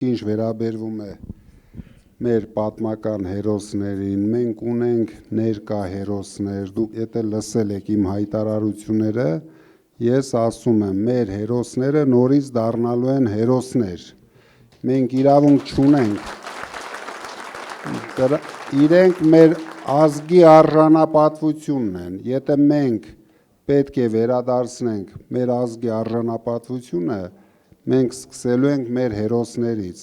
Ինչ վերաբերվում է մեր պատմական հերոսներին, մենք ունենք ներկա հերոսներ, դուք եթե լսել եք իմ հայտարարությունները, ես ասում եմ, մեր հերոսները նորից դառնալու են հերոսներ, մենք իրավունք չունենք, իրենք մեր ազգի արժանապատվությունն են, եթե մենք պետք է վերադարձնենք մեր ազգի արժանապատվությունը, մենք սկսելու ենք մեր հերոսներից,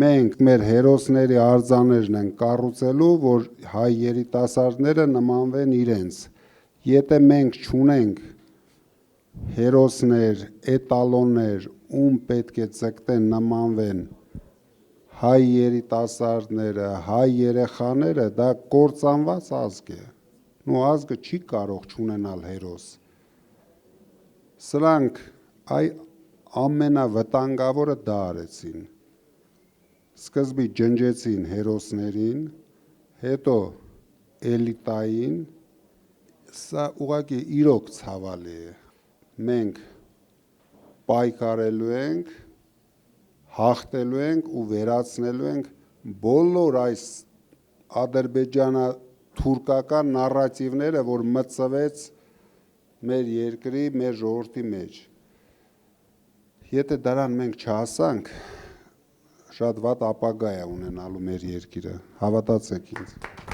մենք մեր հերոսների արձաներն ենք կառուցելու, որ հայ երիտասարդները նմանվեն իրենց, եթե մենք չունենք հերոսներ, էտալոններ, ում պետք է ձգտեն նմանվեն հայ երիտասարդները, հայ երեխաները, դա կործանված ազգ է, ու ազգը չի կարող չունենալ հերոս, սրանք ամենավտանգավորը դա արեցին, սկզբի ջնջեցին հերոսներին, հետո էլիտային, սա ուղղակի իրոք ցավալի է, մենք պայքարելու ենք, հաղթելու ենք ու վերացնելու ենք բոլոր այս ադրբեջանա-թուրքական նարատիվները, որ մտցվեց մեր երկրի, մեր ժողովրդի մեջ, եթե դրան մենք չհասանք, շատ վատ ապագա է ունենալու մեր երկիրը, հավատացեք ինձ։